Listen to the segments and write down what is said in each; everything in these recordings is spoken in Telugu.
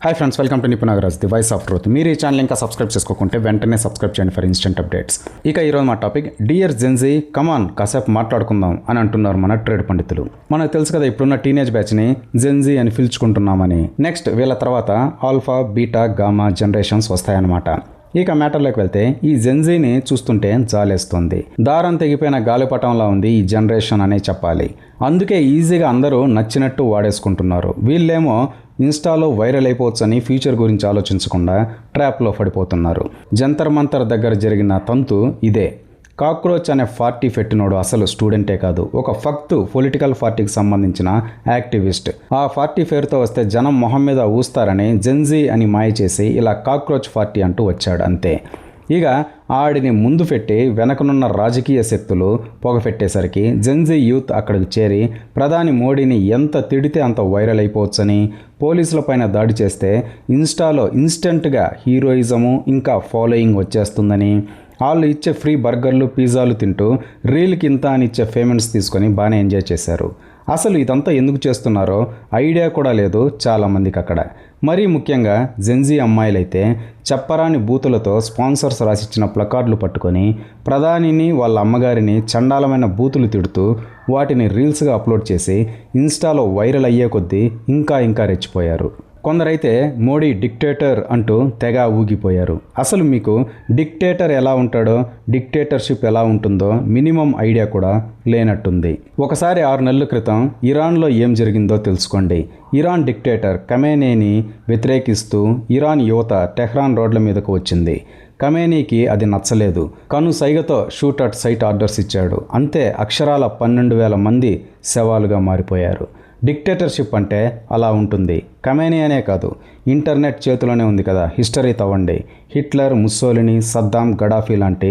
హాయ్ ఫ్రెండ్స్, వెల్కమ్ టు నిపుణాగరాజ్ ది వాయిస్ ఆఫ్ ట్రూత్. మీరు ఈ ఛానల్ ఇంకా సబ్స్క్రైబ్ చేసుకోకుంటే వెంటనే సబ్స్క్రైబ్ చేయండి ఫర్ ఇన్స్టెంట్ అప్డేట్స్. ఇక ఈరోజు మా టాపిక్ డియర్ జెన్జీ కమాన్ కాసేపు మాట్లాడుకుందాం అని అంటున్నారు మన ట్రేడ్ పండితులు. మనకు తెలుసు కదా, ఇప్పుడున్న టీనేజ్ బ్యాచ్ని జెన్జీ అని పిలుచుకుంటున్నామని. నెక్స్ట్ వీళ్ళ తర్వాత ఆల్ఫా, బీటా, గామా జనరేషన్స్ వస్తాయన్నమాట. ఇక మ్యాటర్లోకి వెళ్తే ఈ జెన్జీని చూస్తుంటే జాలేస్తుంది. దారం తెగిపోయిన గాలిపటంలా ఉంది ఈ జనరేషన్ అనే చెప్పాలి. అందుకే ఈజీగా అందరూ నచ్చినట్టు వాడేసుకుంటున్నారు. వీళ్ళేమో ఇన్స్టాలో వైరల్ అయిపోవచ్చని ఫ్యూచర్ గురించి ఆలోచించకుండా ట్రాప్లో పడిపోతున్నారు. జంతర్ మంతర్ దగ్గర జరిగిన తంతు ఇదే. కాక్రోచ్ అనే పార్టీ పెట్టినోడు అసలు స్టూడెంటే కాదు, ఒక ఫక్తు పొలిటికల్ పార్టీకి సంబంధించిన యాక్టివిస్ట్. ఆ పార్టీ పేరుతో వస్తే జనం మొహం మీద ఊస్తారని జెన్జీ అని మాయ చేసి ఇలా కాక్రోచ్ పార్టీ అంటూ వచ్చాడు అంతే. ఇక ఆడిని ముందు పెట్టి వెనకనున్న రాజకీయ శక్తులు పొగపెట్టేసరికి జెన్జీ యూత్ అక్కడికి చేరి ప్రధాని మోడీని ఎంత తిడితే అంత వైరల్ అయిపోవచ్చని, పోలీసులపైన దాడి చేస్తే ఇన్స్టాలో ఇన్స్టెంట్గా హీరోయిజము ఇంకా ఫాలోయింగ్ వచ్చేస్తుందని, వాళ్ళు ఇచ్చే ఫ్రీ బర్గర్లు, పిజ్జాలు తింటూ రీల్కి ఇంత అని ఇచ్చే పేమెంట్స్ తీసుకొని బాగానే ఎంజాయ్ చేశారు. అసలు ఇదంతా ఎందుకు చేస్తున్నారో ఐడియా కూడా లేదు చాలామందికి అక్కడ. మరీ ముఖ్యంగా జెన్జీ అమ్మాయిలైతే చెప్పరాని బూతులతో స్పాన్సర్స్ రాసిచ్చిన ప్లకార్డులు పట్టుకొని ప్రధానిని, వాళ్ళ అమ్మగారిని చండాలమైన బూతులు తిడుతూ వాటిని రీల్స్గా అప్లోడ్ చేసి ఇన్స్టాలో వైరల్ అయ్యే కొద్దీ ఇంకా రెచ్చిపోయారు. కొందరైతే మోడీ డిక్టేటర్ అంటూ తెగ ఊగిపోయారు. అసలు మీకు డిక్టేటర్ ఎలా ఉంటాడో, డిక్టేటర్షిప్ ఎలా ఉంటుందో మినిమం ఐడియా కూడా లేనట్టుంది. ఒకసారి 6 నెలల క్రితం ఇరాన్లో ఏం జరిగిందో తెలుసుకోండి. ఇరాన్ డిక్టేటర్ ఖమేనీని వ్యతిరేకిస్తూ ఇరాన్ యువత టెహ్రాన్ రోడ్ల మీదకు వచ్చింది. ఖమేనీకి అది నచ్చలేదు. కను సైగతో షూట్ అట్ సైట్ ఆర్డర్స్ ఇచ్చాడు. అంతే, అక్షరాల 12,000 మంది శవాలుగా మారిపోయారు. డిక్టేటర్షిప్ అంటే అలా ఉంటుంది. ఖమేనీ అనే కాదు, ఇంటర్నెట్ చేతిలోనే ఉంది కదా, హిస్టరీ తవ్వండి. హిట్లర్, ముస్సోలిని, సద్దాం, గడాఫీ లాంటి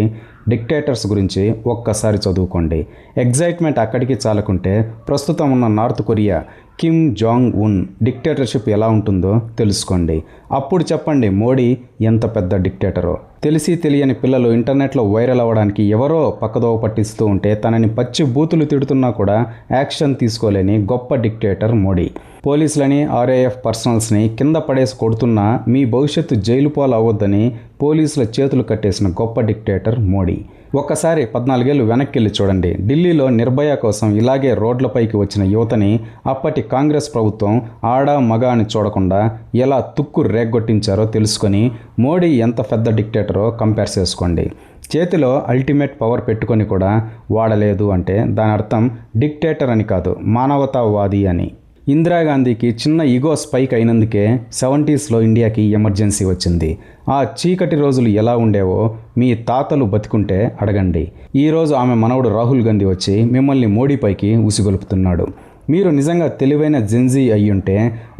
డిక్టేటర్స్ గురించి ఒక్కసారి చదువుకోండి. ఎగ్జైట్మెంట్ అక్కడికి చాలకుంటే ప్రస్తుతం ఉన్న North Korea Kim Jong Un dictatorship ఎలా ఉంటుందో తెలుసుకోండి. అప్పుడు చెప్పండి మోడీ ఎంత పెద్ద డిక్టేటరో. తెలిసి తెలియని పిల్లలు ఇంటర్నెట్లో వైరల్ అవ్వడానికి ఎవరో పక్కదోవ పట్టిస్తూ ఉంటే తనని పచ్చి బూతులు తిడుతున్నా కూడా యాక్షన్ తీసుకోలేని గొప్ప డిక్టేటర్ మోడీ. పోలీసులని, ఆర్ఏఎఫ్ పర్సనల్స్ని కింద పడేసి కొడుతున్నా మీ భవిష్యత్తు జైలు పాలు అవ్వద్దని పోలీసుల చేతులు కట్టేసిన గొప్ప డిక్టేటర్ మోడీ. ఒక్కసారి 14 ఏళ్ళు వెనక్కి వెళ్ళి చూడండి. ఢిల్లీలో నిర్భయ కోసం ఇలాగే రోడ్లపైకి వచ్చిన యువతని అప్పటి కాంగ్రెస్ ప్రభుత్వం ఆడ మగ అని చూడకుండా ఎలా తుక్కు రేగ్గొట్టించారో తెలుసుకొని మోడీ ఎంత పెద్ద డిక్టేటరో కంపేర్ చేసుకోండి. చేతిలో అల్టిమేట్ పవర్ పెట్టుకొని కూడా వాడలేదు అంటే దాని అర్థం డిక్టేటర్ అని కాదు, మానవతావాది అని. ఇందిరాగాంధీకి చిన్న ఈగో స్పైక్ అయినందుకే 70sలో ఇండియాకి ఎమర్జెన్సీ వచ్చింది. ఆ చీకటి రోజులు ఎలా ఉండేవో మీ తాతలు బతికుంటే అడగండి. ఈరోజు ఆమె మనవడు రాహుల్ గాంధీ వచ్చి మిమ్మల్ని మోడీపైకి ఉసిగొలుపుతున్నాడు. మీరు నిజంగా తెలివైన జెన్జీ అయ్యుంటే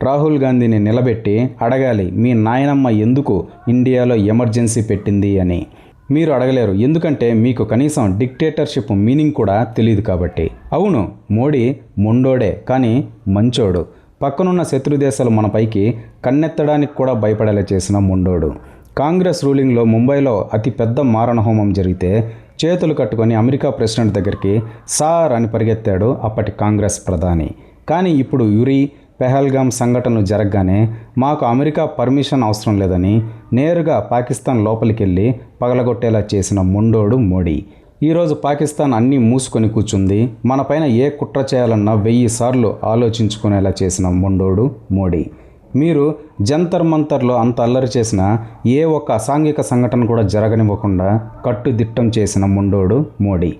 రాహుల్ గాంధీని నిలబెట్టి అడగాలి, మీ నాయనమ్మ ఎందుకు ఇండియాలో ఎమర్జెన్సీ పెట్టింది అని. మీరు అడగలేరు, ఎందుకంటే మీకు కనీసం డిక్టేటర్షిప్ మీనింగ్ కూడా తెలియదు కాబట్టి. అవును, మోడీ మొండోడే కానీ మంచోడు. పక్కనున్న శత్రుదేశాలు మనపైకి కన్నెత్తడానికి కూడా భయపడేలా చేసిన మొండోడు. కాంగ్రెస్ రూలింగ్లో ముంబైలో అతి పెద్ద మారణహోమం జరిగితే చేతులు కట్టుకొని అమెరికా ప్రెసిడెంట్ దగ్గరికి సార్ అని పరిగెత్తాడు అప్పటి కాంగ్రెస్ ప్రధాని. కానీ ఇప్పుడు యురి, పెహల్గామ్ సంఘటనలు జరగగానే మాకు అమెరికా పర్మిషన్ అవసరం లేదని నేరుగా పాకిస్తాన్ లోపలికి వెళ్ళి పగలగొట్టేలా చేసిన మొండోడు మోడీ. ఈరోజు పాకిస్తాన్ అన్నీ మూసుకొని కూర్చుంది. మనపైన ఏ కుట్ర చేయాలన్నా 1000 సార్లు ఆలోచించుకునేలా చేసిన మొండోడు మోడీ. మీరు జంతర్ మంతర్లో అంత అల్లరి చేసిన ఏ ఒక్క అసాంఘిక సంఘటన కూడా జరగనివ్వకుండా కట్టుదిట్టం చేసిన మొండోడు మోడీ.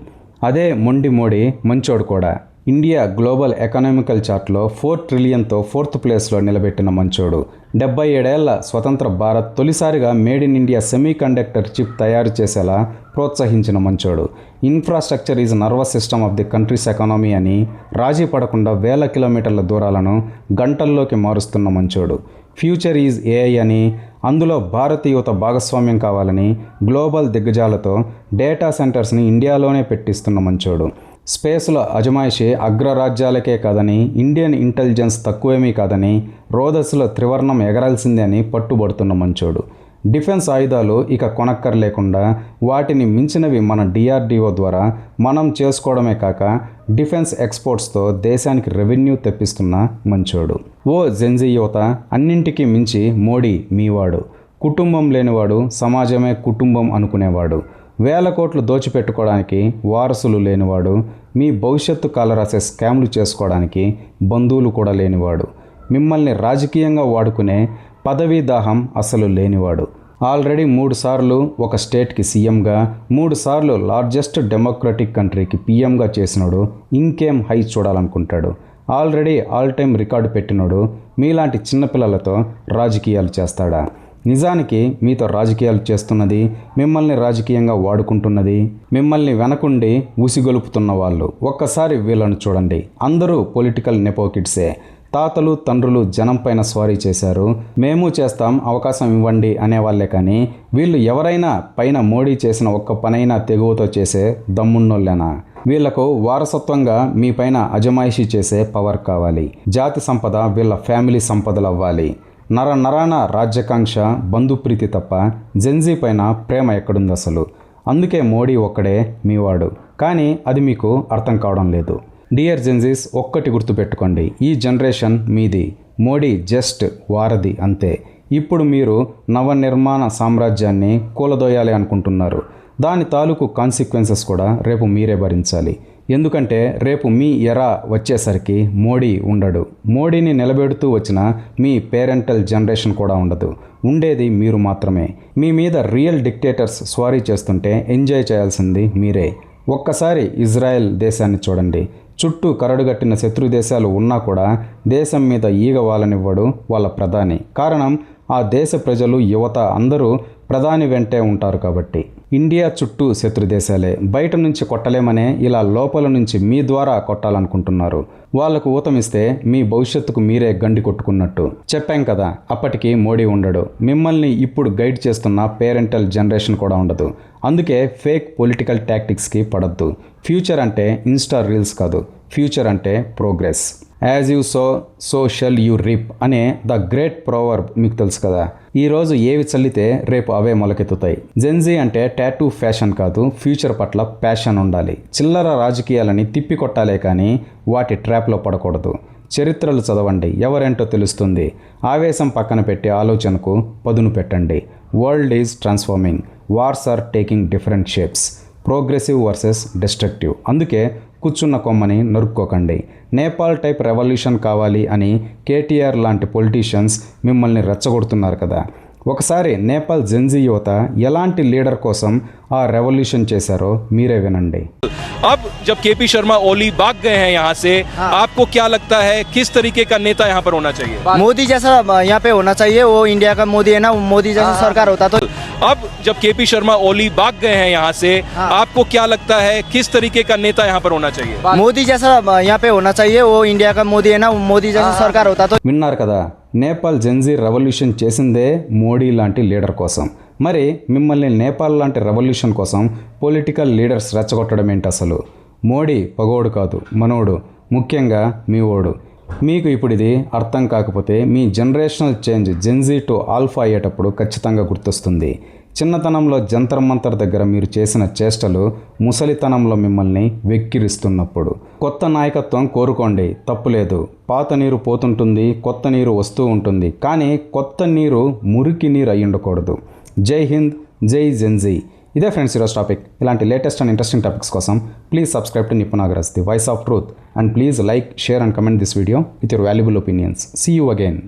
అదే మొండి మోడీ మంచోడు కూడా. ఇండియా గ్లోబల్ ఎకనామికల్ చార్ట్లో 4 ట్రిలియన్తో 4th ప్లేస్లో నిలబెట్టిన మంచోడు. 77 ఏళ్ల స్వతంత్ర భారత్ తొలిసారిగా made in India semi conductor chip తయారు చేసేలా ప్రోత్సహించిన మంచోడు. Infrastructure is nervous system of the countries economy అని రాజీ పడకుండా 1000 కిలోమీటర్ల దూరాలను గంటల్లోకి మారుస్తున్న మంచోడు. ఫ్యూచర్ ఈజ్ ఏఐ అని, అందులో భారతీయుత భాగస్వామ్యం కావాలని గ్లోబల్ దిగ్గజాలతో డేటా సెంటర్స్ని ఇండియాలోనే పెట్టిస్తున్న మంచోడు. స్పేస్లో అజమాయిషి అగ్రరాజ్యాలకే కాదని, ఇండియన్ ఇంటెలిజెన్స్ తక్కువేమీ కాదని, రోదస్లో త్రివర్ణం ఎగరాల్సిందే అని పట్టుబడుతున్న మంచోడు. డిఫెన్స్ ఆయుధాలు ఇక కొనక్కర్లేకుండా వాటిని మించినవి మన డిఆర్డిఓ ద్వారా మనం చేసుకోవడమే కాక డిఫెన్స్ ఎక్స్పోర్ట్స్తో దేశానికి రెవెన్యూ తెప్పిస్తున్న మంచోడు. ఓ జెన్జీ యువత, అన్నింటికీ మించి మోడీ మీవాడు. కుటుంబం లేనివాడు, సమాజమే కుటుంబం అనుకునేవాడు. వేల కోట్లు దోచిపెట్టుకోవడానికి వారసులు లేనివాడు, మీ భవిష్యత్తు కాలరాసే స్కామ్లు చేసుకోవడానికి బంధువులు కూడా లేనివాడు, మిమ్మల్ని రాజకీయంగా వాడుకునే పదవీ దాహం అసలు లేనివాడు. ఆల్రెడీ 3 సార్లు ఒక స్టేట్కి సీఎంగా, 3 సార్లు లార్జెస్ట్ డెమోక్రటిక్ కంట్రీకి పీఎంగా చేసినోడు ఇంకేం హై చూడాలనుకుంటాడు. ఆల్రెడీ ఆల్ టైమ్ రికార్డు పెట్టినోడు మీలాంటి చిన్నపిల్లలతో రాజకీయాలు చేస్తాడా? నిజానికి మీతో రాజకీయాలు చేస్తున్నది, మిమ్మల్ని రాజకీయంగా వాడుకుంటున్నది, మిమ్మల్ని వెనకుండి ఉసిగొలుపుతున్న వాళ్ళు. ఒక్కసారి వీళ్ళను చూడండి. అందరూ పొలిటికల్ నెపోకిడ్సే. తాతలు తండ్రులు జనం పైన స్వారీ చేశారు, మేము చేస్తాం అవకాశం ఇవ్వండి అనేవాళ్లే. కానీ వీళ్ళు ఎవరైనా పైన మోడీ చేసిన ఒక్క పనైనా తెగువతో చేసే దమ్మున్నోళ్ళేనా? వీళ్లకు వారసత్వంగా మీ పైన అజమాయిషీ చేసే పవర్ కావాలి. జాతి సంపద వీళ్ళ ఫ్యామిలీ సంపదలు అవ్వాలి. నరాన రాజ్యాకాంక్ష, బంధుప్రీతి తప్ప జెన్జీ పైన ప్రేమ ఎక్కడుంది అసలు? అందుకే మోడీ ఒక్కడే మీవాడు. కానీ అది మీకు అర్థం కావడం లేదు. డియర్ జెన్జీస్, ఒక్కటి గుర్తుపెట్టుకోండి, ఈ జనరేషన్ మీది, మోడీ జస్ట్ వారధి అంతే. ఇప్పుడు మీరు నవనిర్మాణ సామ్రాజ్యాన్ని కూలదోయాలి అనుకుంటున్నారు. దాని తాలూకు కాన్సిక్వెన్సెస్ కూడా రేపు మీరే భరించాలి. ఎందుకంటే రేపు మీ ఎరా వచ్చేసరికి మోడీ ఉండడు. మోడీని నిలబెడుతూ వచ్చిన మీ పేరెంటల్ జనరేషన్ కూడా ఉండదు. ఉండేది మీరు మాత్రమే. మీ మీద రియల్ డిక్టేటర్స్ స్వారీ చేస్తుంటే ఎంజాయ్ చేయాల్సింది మీరే. ఒక్కసారి ఇజ్రాయెల్ దేశాన్ని చూడండి. చుట్టూ కరడుగట్టిన శత్రు దేశాలు ఉన్నా కూడా దేశం మీద ఈగ వాలనివ్వడు వాళ్ళ ప్రధాని. కారణం, ఆ దేశ ప్రజలు, యువత అందరూ ప్రధాని వెంటే ఉంటారు కాబట్టి. ఇండియా చుట్టూ శత్రు దేశాలే. బయట నుంచి కొట్టలేమనే ఇలా లోపల నుంచి మీ ద్వారా కొట్టాలనుకుంటున్నారు. వాళ్లకు ఊతమిస్తే మీ భవిష్యత్తుకు మీరే గండి కొట్టుకున్నట్టు. చెప్పాం కదా, అప్పటికి మోడీ ఉండడు. మిమ్మల్ని ఇప్పుడు గైడ్ చేస్తున్న పేరెంటల్ జనరేషన్ కూడా ఉండదు. అందుకే ఫేక్ పొలిటికల్ టాక్టిక్స్కి పడద్దు. ఫ్యూచర్ అంటే ఇన్స్టా రీల్స్ కాదు, ఫ్యూచర్ అంటే progress. As you so shall you reap అనే ద గ్రేట్ ప్రోవర్బ్ మీకు తెలుసు కదా. ఈరోజు ఏవి చల్లితే రేపు అవే మొలకెత్తుతాయి. జెన్జీ అంటే టాటూ ఫ్యాషన్ కాదు, ఫ్యూచర్ పట్ల ప్యాషన్ ఉండాలి. చిల్లర రాజకీయాలని తిప్పికొట్టాలే కానీ వాటి ట్రాప్లో పడకూడదు. చరిత్రలు చదవండి, ఎవరేంటో తెలుస్తుంది. ఆవేశం పక్కన పెట్టి ఆలోచనకు పదును పెట్టండి. World is transforming, wars are taking different shapes, progressive versus destructive. అందుకే కూర్చున్న కొమ్మని నరుక్కోకండి. నేపాల్ టైప్ రెవల్యూషన్ కావాలి అని కేటీఆర్ లాంటి పొలిటీషియన్స్ మిమ్మల్ని రెచ్చగొడుతున్నారు కదా. ఒకసారి నేపాల్ జెన్జీ యువత ఎలాంటి లీడర్ కోసం ఆ రెవల్యూషన్ చేశారో మీరే వినండి. अब जब केपी शर्मा ओली भाग गए हैं यहाँ से, आपको क्या लगता है किस तरीके का नेता यहाँ पर होना चाहिए? मोदी जैसा यहाँ पे होना चाहिए. वो इंडिया का मोदी है ना, मोदी जैसा सरकार होता तो. अब जब केपी शर्मा ओली भाग गए हैं यहाँ से, आपको क्या लगता है किस तरीके का नेता यहाँ पर होना चाहिए? मोदी जैसा यहाँ पे होना चाहिए. वो इंडिया का मोदी है ना, मोदी जैसा सरकार होता तो. విన్నారు కదా, నేపాల్ జెన్జీ రెవల్యూషన్ చేసిందే మోడీ లాంటి లీడర్ కోసం. మరి మిమ్మల్ని నేపాల్ లాంటి రెవల్యూషన్ కోసం పొలిటికల్ లీడర్స్ రెచ్చగొట్టడం ఏంటి అసలు? మోడీ పగోడు కాదు, మనోడు, ముఖ్యంగా మీ ఓడు. మీకు ఇప్పుడు ఇది అర్థం కాకపోతే మీ generational change Gen Z to alpha అయ్యేటప్పుడు ఖచ్చితంగా గుర్తొస్తుంది. చిన్నతనంలో జంతర్ మంతర్ దగ్గర మీరు చేసిన చేష్టలు ముసలితనంలో మిమ్మల్ని వెక్కిరిస్తున్నప్పుడు. కొత్త నాయకత్వం కోరుకోండి, తప్పులేదు. పాత నీరు పోతుంటుంది, కొత్త నీరు వస్తూ ఉంటుంది. కానీ కొత్త నీరు మురికి నీరు అయి ఉండకూడదు. జై హింద్, జై జెన్జీ. ఇదే ఫ్రెండ్స్ ఈరోజు టాపిక్. ఇలాంటి లేటెస్ట్ అండ్ ఇంట్రెస్టింగ్ టాపిక్స్ కోసం ప్లీజ్ సబ్స్క్రైబ్ టు నిపుణాగరాజ్, the voice of truth, and please like, share and comment this video with your valuable opinions. See you again.